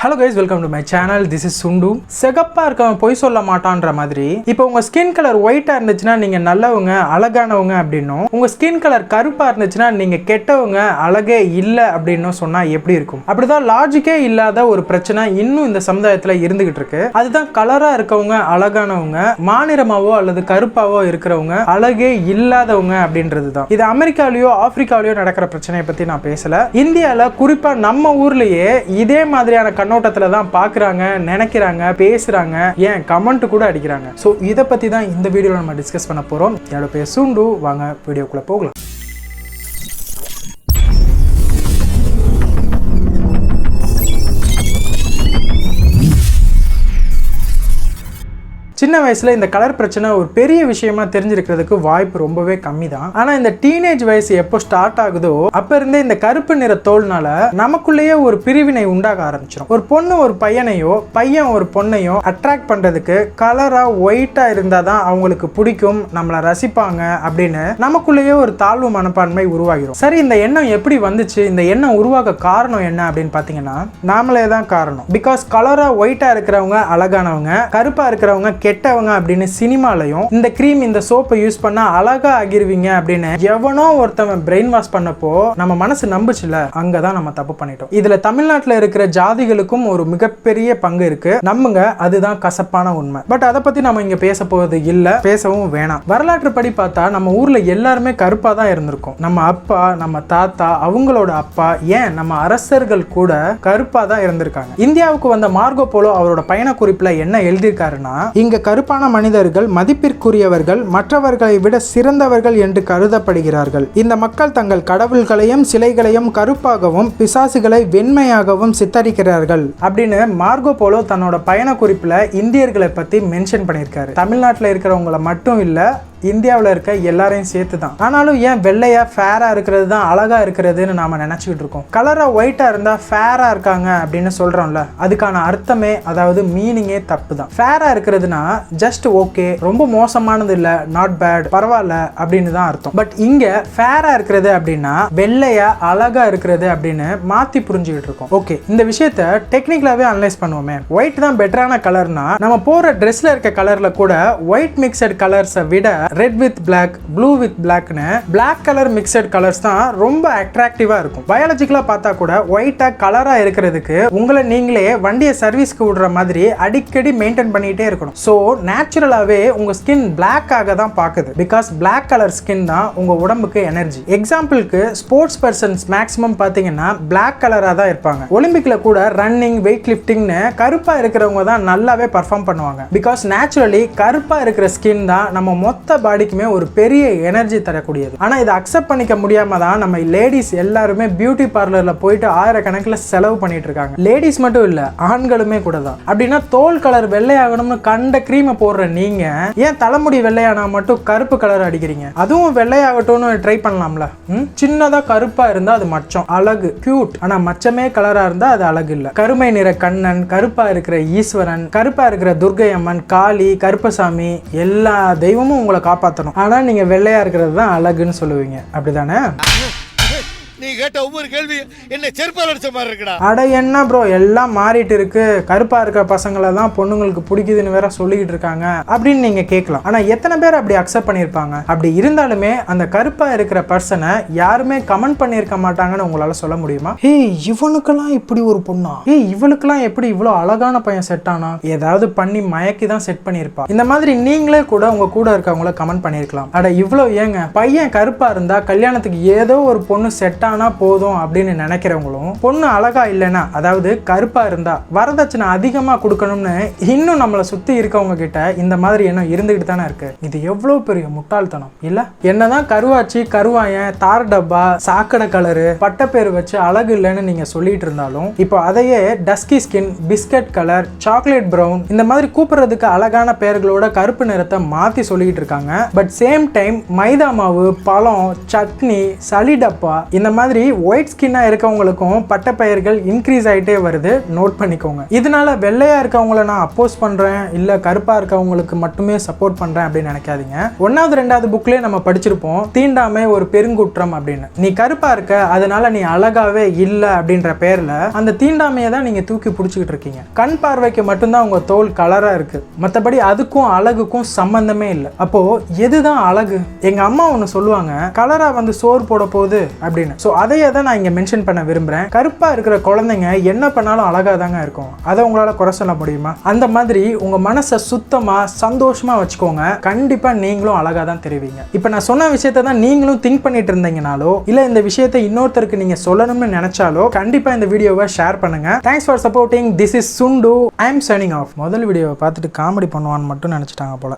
Hello guys, welcome to my channel. This is Sundu. செகப்பா இருக்கவன் பொய் சொல்ல மாட்டான்ற மாதிரி இப்போ உங்க ஸ்கின் கலர் ஒயிட்டா இருந்துச்சுன்னா நீங்க நல்லவங்க அழகானவங்க அப்படின்னும், உங்க ஸ்கின் கலர் கருப்பா இருந்துச்சுன்னா நீங்க கெட்டவங்க அழகே இல்ல அப்படின்னு சொன்னா எப்படி இருக்கும்? அப்படிதான் லாஜிக்கே இல்லாத ஒரு பிரச்சனை இன்னும் இந்த சமுதாயத்துல இருந்துகிட்டு இருக்கு. அதுதான் கலரா இருக்கவங்க அழகானவங்க, மாநிறமாவோ அல்லது கருப்பாவோ இருக்கிறவங்க அழகே இல்லாதவங்க அப்படின்றது தான். இது அமெரிக்காலயோ ஆப்பிரிக்காலயோ நடக்கிற பிரச்சனையை பத்தி நான் பேசல. இந்தியால குறிப்பா நம்ம ஊர்லயே இதே மாதிரியான கண்ணோட்டத்துல தான் பாக்குறாங்க, நினைக்கிறாங்க, பேசுறாங்க, ஏன் கமெண்ட் கூட அடிக்கிறாங்க. சோ இத பத்தி தான் இந்த வீடியோல நம்ம டிஸ்கஸ் பண்ண போறோம். என்னோட பேர் சுண்டு. வாங்க வீடியோக்குள்ள போகலாம். சின்ன வயசுல இந்த கலர் பிரச்சனை ஒரு பெரிய விஷயமா தெரிஞ்சிருக்கிறதுக்கு வாய்ப்பு ரொம்பவே கம்மி தான். ஆனா இந்த டீனேஜ் வயசு எப்போ ஸ்டார்ட் ஆகுதோ அப்ப இருந்தே இந்த கருப்பு நிற தோல்னால நமக்குள்ளேயே ஒரு பிரிவினை உண்டாக ஆரம்பிச்சிடும். ஒரு பொண்ணு ஒரு பையனையோ, பையன் ஒரு பொண்ணையோ அட்ராக்ட் பண்றதுக்கு கலரா ஒயிட்டா இருந்தாதான் அவங்களுக்கு பிடிக்கும், நம்மளை ரசிப்பாங்க அப்படின்னு நமக்குள்ளேயே ஒரு தாழ்வு மனப்பான்மை உருவாகிடும். சரி, இந்த எண்ணம் எப்படி வந்துச்சு? இந்த எண்ணம் உருவாக காரணம் என்ன அப்படின்னு பாத்தீங்கன்னா நாமளே தான் காரணம். பிகாஸ் கலரா ஒயிட்டா இருக்கிறவங்க அழகானவங்க, கருப்பா இருக்கிறவங்க கெட்டவங்க அப்படின்னு சினிமாலையும் இந்த கிரீம் இந்த சோப்பை யூஸ் பண்ணா அழகா ஆகிருவீங்க அப்படின்னு எவனோ ஒருத்தவன் பிரெயின் வாஷ் பண்ணப்போ நம்ம மனசு நம்புச்சுல, அங்கதான் நம்ம தப்பு பண்ணிட்டோம். இதுல தமிழ்நாட்டுல இருக்கிற ஜாதிகளுக்கும் ஒரு மிகப்பெரிய பங்கு இருக்கு. நம்புங்க, அதுதான் கசப்பான உண்மை. பட் அதை பத்தி நம்ம இங்க பேச போவது இல்ல, பேசவும் வேணாம். வரலாற்று படி பார்த்தா நம்ம ஊர்ல எல்லாருமே கருப்பா தான் இருந்திருக்கும். நம்ம அப்பா, நம்ம தாத்தா, அவங்களோட அப்பா, ஏன் நம்ம அரசர்கள் கூட கருப்பா தான் இருந்திருக்காங்க. இந்தியாவுக்கு வந்த மார்கோ போலோ அவரோட பயண குறிப்புல என்ன எழுதியிருக்காருன்னா, இங்க கருப்பான மனிதர்கள் மதிப்பிற்குரியவர்கள், மற்றவர்களை விட சிறந்தவர்கள் என்று கருதப்படுகிறார்கள். இந்த மக்கள் தங்கள் கடவுள்களையும் சிலைகளையும் கருப்பாகவும் பிசாசுகளை வெண்மையாகவும் சித்தரிக்கிறார்கள் அப்படின்னு மார்கோ போலோ தன்னோட பயண குறிப்புல இந்தியர்களை பத்தி மென்ஷன் பண்ணியிருக்காரு. தமிழ்நாட்டில் இருக்கிறவங்களை மட்டும் இல்ல, இந்தியாவில் இருக்க எல்லாரையும் சேர்த்து தான். ஆனாலும் ஏன் வெள்ளையா ஃபேரா இருக்கிறது தான் அழகா இருக்கிறதுன்னு நாம நினைச்சுக்கிட்டு இருக்கோம். கலரா ஒயிட்டா இருந்தா ஃபேரா இருக்காங்க அப்படின்னு சொல்றோம்ல, அதுக்கான அர்த்தமே, அதாவது மீனிங்கே தப்பு தான். ஃபேரா இருக்கிறதுனா ஜஸ்ட் ஓகே, ரொம்ப மோசமானது இல்ல, நாட் பேட், பரவாயில்ல அப்படின்னு தான் அர்த்தம். பட் இங்க ஃபேரா இருக்கிறது அப்படின்னா வெள்ளையா அழகா இருக்கிறது அப்படின்னு மாத்தி புரிஞ்சுக்கிட்டு இருக்கோம். ஓகே, இந்த விஷயத்தை டெக்னிக்கலாவே அனலைஸ் பண்ணுவோமே. ஒயிட் தான் பெட்டரான கலர்னா நம்ம போற ட்ரெஸ்ல இருக்க கலர்ல கூட ஒயிட் மிக்சட் கலர்ஸை விட red with black, blue with பிளாக்னு பிளாக் கலர் மிக்சட் கலர்ஸ் தான் ரொம்ப அட்ராக்டிவா இருக்கும். பயாலஜிக்கலா பார்த்தா கூட ஒயிட்டா கலரா இருக்கிறதுக்கு உங்களை நீங்களே வண்டியை சர்வீஸ்க்கு விடுற மாதிரி அடிக்கடி மெயின்டைன் பண்ணிட்டே இருக்கணும். ஸோ நேச்சுரலாவே உங்க ஸ்கின் பிளாக் ஆக தான் பாக்குது. பிகாஸ் பிளாக் கலர் ஸ்கின் தான் உங்க உடம்புக்கு எனர்ஜி. எக்ஸாம்பிளுக்கு ஸ்போர்ட்ஸ் பர்சன்ஸ் மேக்ஸிமம் பாத்தீங்கன்னா பிளாக் கலரா தான் இருப்பாங்க. ஒலிம்பிக்ல கூட ரன்னிங், வெயிட் லிஃப்டிங்னு கருப்பா இருக்கிறவங்க தான் நல்லாவே பர்ஃபார்ம் பண்ணுவாங்க. பிகாஸ் நேச்சுரலி கருப்பா இருக்கிற ஸ்கின் தான் நம்ம மொத்த பாடிக்குமே ஒரு பெரிய எனர்ஜி தரக்கூடியது. ஆனா இதை அக்செப்ட் பண்ணிக்க முடியாம தான் நம்ம லேடிஸ் எல்லாருமே பியூட்டி பார்லர்ல போயிட்டு ஆயிரக்கணக்கில் செலவு பண்ணிட்டு இருக்காங்க. லேடிஸ் மட்டும் இல்ல, ஆண்களுமே கூட தான். அப்படின்னா தோல் கலர் வெள்ளையாகணும்னு கண்ட கிரீமை போடுற நீங்க ஏன் தலைமுடி வெள்ளையானா மட்டும் கருப்பு கலர் அடிக்கிறீங்க? அதுவும் வெள்ளையாகட்டும்னு ட்ரை பண்ணலாம்ல. சின்னதா கருப்பா இருந்தா அது மச்சம், அழகு, கியூட். ஆனா மச்சமே கலரா இருந்தா அது அழகு இல்ல. கருமை நிற கண்ணன், கருப்பா இருக்கிற ஈஸ்வரன், கருப்பா இருக்கிற துர்கை அம்மன், காளி, கருப்பசாமி, எல்லா தெய்வமும் உங்களை காப்பாற்றணும். ஆனா நீங்க வெள்ளையா இருக்கிறது தான் அழகுன்னு சொல்லுவீங்க, அப்படிதானே? நீ கேட்ட ஒவ்வொரு கேள்வி என்ன செருப்பால் அடிச்ச மாதிரி இருக்குடா. அட என்ன ப்ரோ, எல்லாம் மாறிட்டு இருக்கு, கருப்பா இருக்கிற பசங்களை தான் பொண்ணுங்களுக்கு பிடிக்குதுன்னு வேற சொல்லிக்கிட்டு இருக்காங்க அப்படின்னு நீங்க கேட்கலாம். ஆனா எத்தனை பேர் அப்படி அக்செப்ட் பண்ணியிருப்பாங்க? அப்படி இருந்தாலுமே அந்த கருப்பா இருக்கிற பர்சனை யாருமே கமெண்ட் பண்ணியிருக்க மாட்டாங்கன்னு உங்களால சொல்ல முடியுமா? ஹே, இவனுக்கெல்லாம் இப்படி ஒரு பொண்ணா, ஹே இவளுக்கெல்லாம் எப்படி இவ்வளோ அழகான பையன் செட் ஆனா, ஏதாவது பண்ணி மயக்கி தான் செட் பண்ணியிருப்பா. இந்த மாதிரி நீங்களே கூட உங்க கூட இருக்கவங்கள கமெண்ட் பண்ணியிருக்கலாம். அட இவ்வளோ ஏங்க, பையன் கருப்பா இருந்தா கல்யாணத்துக்கு ஏதோ ஒரு பொண்ணு செட் ஆனா போதும் அப்படின்னு நினைக்கிறவங்களும், பொண்ணு அழகா இல்லைன்னா, அதாவது கருப்பா இருந்தா வரதட்சணை அதிகமா கொடுக்கணும்னு இன்னும் நம்மளை சுத்தி இருக்கவங்க கிட்ட இந்த மாதிரி எண்ணம் இருந்துகிட்டு தானே இருக்கு. இது எவ்வளவு பெரிய முட்டாள்தனம் இல்ல? என்னதான் கருவாச்சி, கருவாயன், தார் டப்பா, சாக்கடை கலரு, பட்டப்பேர் வச்சு அழகு இல்லைன்னு நீங்க சொல்லிட்டு இருந்தாலும், இப்போ அதையே dusky skin, biscuit colour, chocolate brown இந்த மாதிரி கூப்பிடுறதுக்கு அழகான பெயர்களோட கருப்பு நிறத்தை மாத்தி சொல்லிட்டு இருக்காங்க. பட் சேம் டைம் மைதா மாவு, பழம், சட்னி, சளி டப்பா இந்த மாதிரி ஒயிட் ஸ்கின்னா இருக்கவங்களுக்கும் பட்டப்பயிர்கள் இன்க்ரீஸ் ஆகிட்டே வருது, நோட் பண்ணிக்கோங்க. இதனால வெள்ளையா இருக்கவங்கள நான் அப்போஸ் பண்றேன் இல்ல கருப்பா இருக்கவங்களுக்கு மட்டுமே சப்போர்ட் பண்றேன் அப்படின்னு நினைக்காதீங்க. 1வது 2வது புக்லயே நம்ம படிச்சிருப்போம், தீண்டாமை ஒரு பெருங்குற்றம் அப்படின்னு. நீ கருப்பா இருக்க அதனால நீ அழகாவே இல்ல அப்படின்ற பேர்ல அந்த தீண்டாமையை தான் நீங்க தூக்கி பிடிச்சிக்கிட்டு இருக்கீங்க. கண் பார்வைக்கு மட்டும்தான் உங்க தோல் கலரா இருக்கு, மற்றபடி அதுக்கும் அழகுக்கும் சம்பந்தமே இல்லை. அப்போ எதுதான் அழகு? எங்க அம்மா ஒன்று சொல்லுவாங்க, கலரா வந்து சோறு போட போகுது அப்படின்னு. ஸோ அதையே தான் நான் இங்க மென்ஷன் பண்ண விரும்புறேன். கருப்பா இருக்கிற குழந்தைங்க என்ன பண்ணாலும் அழகா தாங்க இருக்கும், அதை உங்களால குறை சொல்ல முடியுமா? அந்த மாதிரி உங்க மனசை சுத்தமா சந்தோஷமா வச்சுக்கோங்க, கண்டிப்பா நீங்களும் அழகா தான் தெரிவிங்க. இப்போ நான் சொன்ன விஷயத்தை தான் நீங்களும் திங்க் பண்ணிட்டு இருந்தீங்கனாலோ இல்ல இந்த விஷயத்தை இன்னொருத்தருக்கு நீங்க சொல்லணும்னு நினைச்சாலோ கண்டிப்பா இந்த வீடியோவை ஷேர் பண்ணுங்க. Thanks for supporting. This is Sundu. I am signing off. முதல் வீடியோவை பார்த்துட்டு காமெடி பண்ணுவான்னு மட்டும் நினைச்சிட்டாங்க போல.